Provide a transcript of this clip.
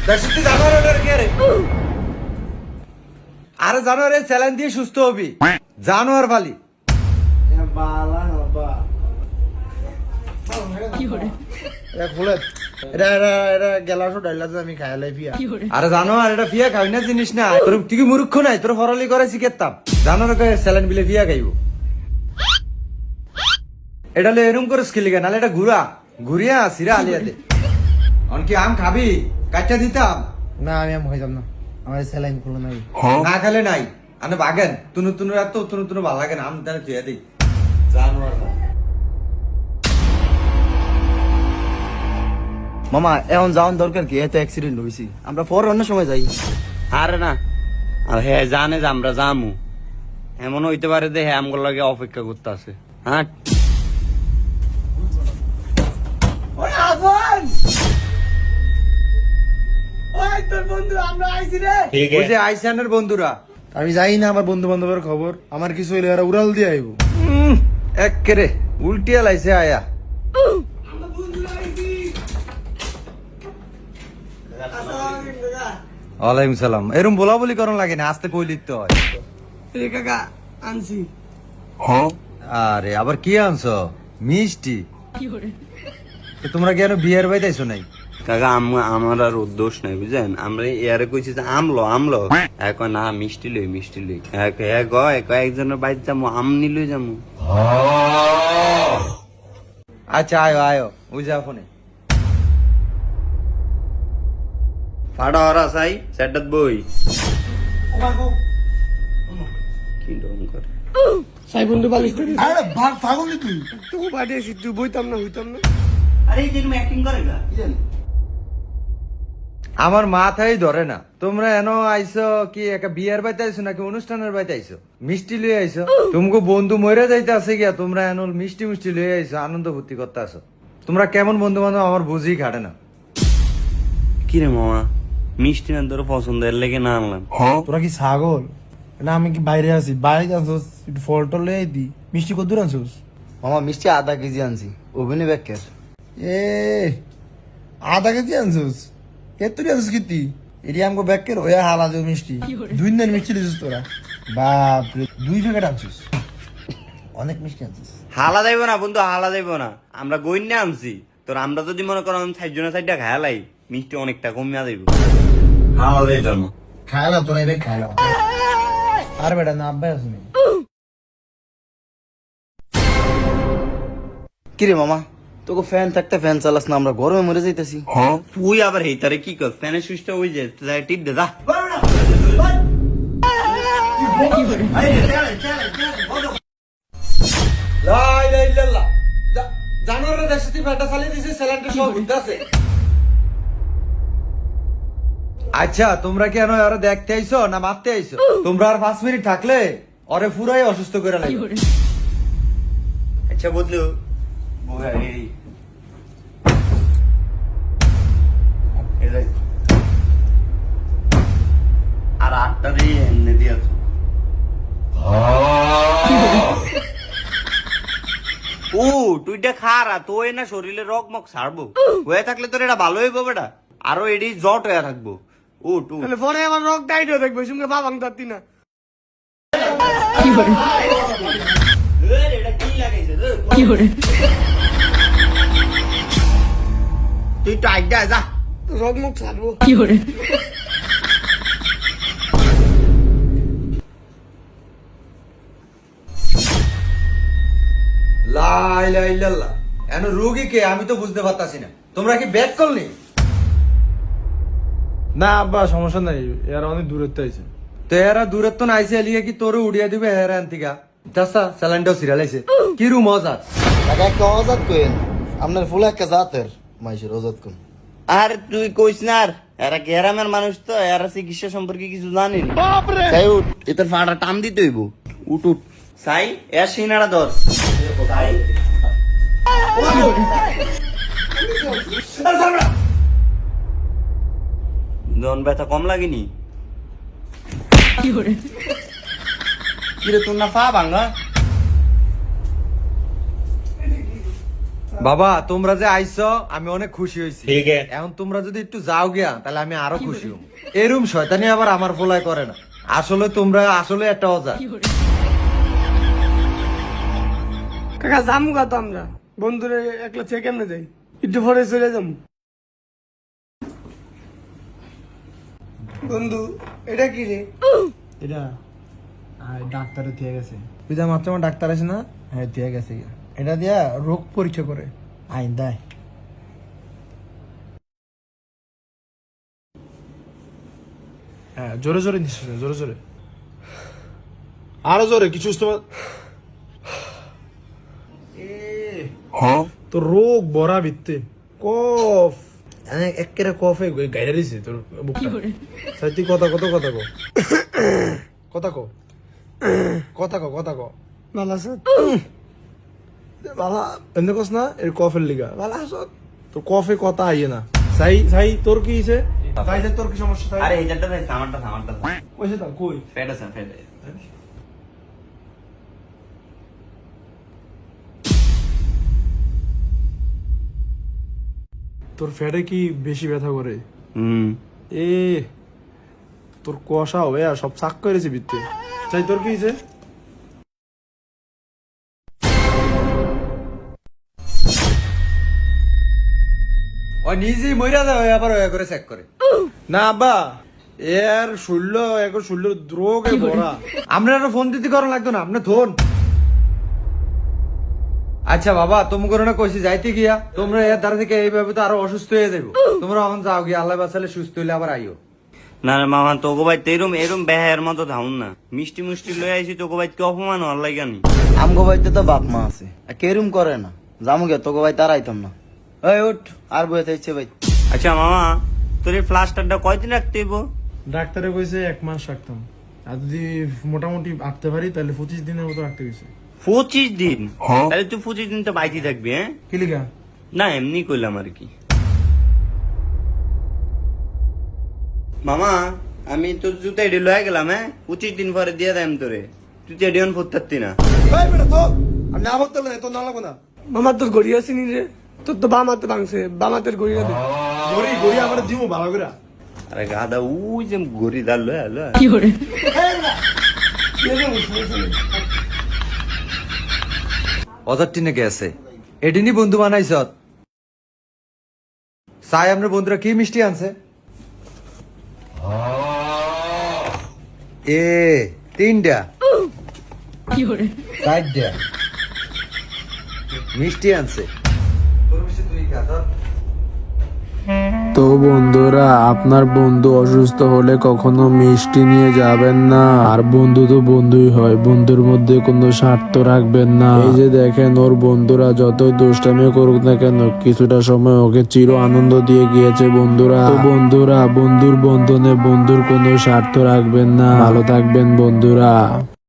দেখছিস জানোয়ার কি আরে আরে জানোয়ারের স্যালাইন দিয়ে সুস্থ হবি জানোয়ার ফালি আরে জানোয়ার এটা ফিয়া খাই না জিনিস না তোর তুই কি মূর্খ নাই তোর ফরালি করে শিখেতাম জানোয়ার স্যালাইন বিলে ফিয়া খাইব এটা এরম করে স্কিল গা নাহলে এটা ঘুরিয়া সিরা আলিয়া দে অনকি আম খাবি কাটটা দিতাম না আমি আম খাইতাম না আমার স্যালাইন খুলো নাই না খেলে নাই আনে বাগেন তুনু তুনু এত তুনু তুনু ভালো লাগে না আম তাহলে তুই দিই জানোয়ার মামা এখন যাওয়ার দরকার কি এত অ্যাক্সিডেন্ট হয়েছি আমরা পর অন্য সময় যাই আরে না আর হ্যাঁ জানে যে আমরা যামু এমন হইতে পারে যে হ্যাঁ আমগুলো লাগে অপেক্ষা করতে আছে হ্যাঁ ওই যে আইসানের বন্ধুরা আমি যাই না আমার বন্ধু বান্ধবের খবর আমার কিছু হইলে এরা উড়াল দিয়ে আইব একেরে উল্টিয়া লাইছে আয়া ওয়ালাইকুম সালাম এরম বলা বলি করন লাগে না আস্তে কই লিখতে হয় কাকা আনছি আরে আবার কি আনছো মিষ্টি তো তোমরা কি আর বিয়ের বাইতে আইছো নাই কাকা আমার আর দোষ নাই বুঝলেন আমরা এয়ারে কইছি যে আমলো এখন না মিষ্টি লই একজনের বাড়িতে যাবো আম নিলই যাবো আচ্ছা আয়ো আয়ো ওই যা ফোনে ফাটা হরা চাই সেটাত বই কি ডং করে সাই বন্ধু বালিশ আরে ভাগ পাগল নি তুই তুই পাঠিয়েছি তুই বইতাম না হইতাম না আরে এই যে অ্যাক্টিং করে না কি জানি আমার মাথায় ধরে না তোমরা এন আইছো কি একটা বিয়ের বাইতে আইছো নাকি অনুষ্ঠানের বাইতে আইছো মিষ্টি লইয়ে আইছো তোমাকে বন্ধু মরে যাইতে আছে গিয়া তোমরা এন মিষ্টি মিষ্টি লইয়ে আইছো আনন্দ ফুর্তি করতে আসো তোমরা কেমন বন্ধু বান্ধব আমার বুঝি খাটে না কি রে মামা মিষ্টি না তোর পছন্দ এর লেগে না আনলাম তোরা কি ছাগল না আমি কি বাইরে আছি বাইরে আনছোস একটু ফল টল লই দি মিষ্টি কত দূর আনছোস মামা মিষ্টি আধা কেজি আনছি অভিনয় ব্যাকের এ আধা কেজি আনছোস এত আনছিস কিতি এটি আমাকে ব্যাকের ওয়া হালা দেও মিষ্টি দুই দিন মিষ্টি দিছিস তোরা বাপ রে 2 প্যাকেট আনছিস অনেক মিষ্টি আনছিস হালা যাইব না বন্ধু হালা যাইব না আমরা গইন্যা আনছি তোর আমরা যদি মনে করো সাইজনে সাইডটা খায়ালাই মিষ্টি অনেকটা কমিয়া যাইব হালা যাইব না খায়লা তোরা এবে খায়লা আর বেটা না আব্বাই আসুনি কিরে মামা তোকে ফ্যান থাকতে ফ্যান চালাস না আমরা গরমে মরে যাইতেছি তুই আবার হেইতারে কি কর ফ্যানের সুইচটা ওই যে টিপ দে যা লাই লাই লাল্লা জানোয়ারের দেখছিস তুই ফ্যানটা চালিয়ে দিছিস স্যালাইনটা সব ঘুরতাছে আচ্ছা তোমরা কি এনো আরো দেখতে আইছো না মারতে আইছো তোমরা আর 5 মিনিট থাকলে ওরে পুরাই অসুস্থ করে লাগবে আচ্ছা বদলু বগা এই আর আটটা দিয়ে এনে দিয়েছ ও তুইটা খারা তো না শরীরে রক মক ছাড়বো হয়ে থাকলে তোর এটা ভালো হইব বেটা আরো এডি জট হয়ে থাকবো ও টু তাহলে পরে আমার রক টাইট হয়ে থাকবে সঙ্গে বাবাং তাতি না তুই টাইট দে যা রক মুখ ছাড়বো লাই লাই লাল্লা এনো রোগী কে আমি তো বুঝতে পারতাছি না তোমরা কি ব্যাক করলি না আব্বা সমস্যা নাই এরা অনেক দূরত্ব আছে তো এরা দূরের তো নাইছে এলিয়ে কি তোরে উড়িয়ে দিবে হেরা আন্তিকা চাষা স্যালাইনটাও সিরিয়ালাইছে কি রুম মজা কাকা একটা অজাত কইন আপনার ফুল একটা জাতের মাইশের অজাত কোন আর তুই কইস না আর এরা গ্রামের মানুষ তো এরা চিকিৎসা সম্পর্কে কিছু জানি না তাই উঠ এটার ফাটা টান দিতে হইব উঠ উঠ সাই এর সিনারা ধর সাই দন ব্যথা কম লাগেনি কিরে তোর না পা ভাঙা বাবা তোমরা যে আইছো আমি অনেক খুশি হয়েছি এখন তোমরা যদি একটু যাও গিয়া তাহলে আমি আরো খুশি হব। এরম শয়তানি আবার আমার ফোলায় করে না। আসলে তোমরা আসলে একটা অজা। কাকা যামু গা তো আমরা বন্ধুরে একলা থেকে কেমনে যাই, একটু পরে চলে যাম। বন্ধু এটা কি রে? এটা ডাক্তারে দিয়ে গেছে, তুই যা মাত্র আমার ডাক্তার আছে না, হ্যাঁ দিয়ে গেছে। এটা দিয়া রোগ পরীক্ষা করে আইন দেয়। হ্যাঁ জোরে জোরে নিশ্চিত, জোরে জোরে, আরো জোরে, কিছু তো রোগ বড়া ভিত্তে কফ একেবারে কফে গাইরা দিছে তোর বুকটা। সাইতি কথা কত কথা কো, কথা কো, কথা কো, কথা কো। ভালো আছে? বালা এমনি কস না, এর কফের লিগা বালা আস তোর কফে কথা আইয়ে না। সাই সাই তোর কি হইছে? সাই সাই তোর কি সমস্যা? সাই আরে এইটা আমারটা কইছে তা কই ফেট আছে ফেট। তোর ফ্যাটে কি বেশি ব্যথা করে? হুম এ তোর কষা হয়ে সব চাক করেছে বিত্তে। চাই তোর কি হইছে? ও নিজেই মইরা যায় আবার ওয়া করে চেক করে। না আব্বা, এর শরীর এখন শরীর রোগে ভরা। আপনারা ফোন দিতে করা লাগতো না, আপনি ধন। আচ্ছা বাবা তুমি করে না কইছি যাইতে গিয়া তোমরা এর দ্বারা থেকে এইভাবে তো আরো অসুস্থ হয়ে যাবো। তোমরা এখন যাও গিয়া, আল্লাহ বাঁচালে সুস্থ হইলে আবার আইও। না রে মামা, তোকে ভাই এরম বেহায়ের মতো ধাউন না। মিষ্টি মিষ্টি লয়ে আইছি, তোকে ভাই অপমান হওয়ার লাগানি। আমগো বাড়িতে তো বাপ মা আছে, কেরম করে না জামু গে তোকে ভাই তার আইতাম না। এই উঠ, আর বইতে ইচ্ছে ভাই। আচ্ছা মামা, তোর এই প্লাস্টারটা কয়দিন রাখতে হইব? ডাক্তারে কইছে 1 মাস রাখতাম, আর যদি মোটামুটি আঁকতে পারি তাহলে 25 দিনের মতো রাখতে গেছে। 25 দিন? তাহলে তুই 25 দিন তো বাইতে থাকবি। হ্যাঁ কি লিগা? না এমনি কইলাম আর কি। মামা আমি তোর জুতা এডি লয়ে গেলাম। 25 দিন পরে দিয়ে দেম তোরে, তুই তো এডিয়ন ফুটতারতি না। ভাই বেটা তো আমি না হতে না, তো না লাগবো না। মামা তোর গড়ি আছে নি রে? তোর তো বাম হাতে ভাঙছে, বাম হাতের গড়ি দে। গড়ি গড়ি আমার দিমু ভালো করে। আরে গাদা ওই যে গড়ি দাল লয়ে আলো। অজার টিনে গেছে এডিনি বন্ধু বানাইছ। সাই আপনার বন্ধুরা কি মিষ্টি আনছে? এ 3টা 4টা মিষ্টি আনছে। তোর মিষ্টি তুই খা তো। তো বন্ধুরা, আপনার বন্ধু অসুস্থ হলে কখনো মিষ্টি নিয়ে যাবেন না। আর বন্ধু তো বন্ধুই হয়, বন্ধুর মধ্যে কোনো স্বার্থ রাখবেন না। এই যে দেখেন, ওর বন্ধুরা যত দুষ্টামি করুক না কেন, কিছুটা সময় ওকে চির আনন্দ দিয়ে গিয়েছে বন্ধুরা। তো বন্ধুরা, বন্ধুর বন্ধনে বন্ধুর কোনো স্বার্থ রাখবেন না। ভালো থাকবেন বন্ধুরা।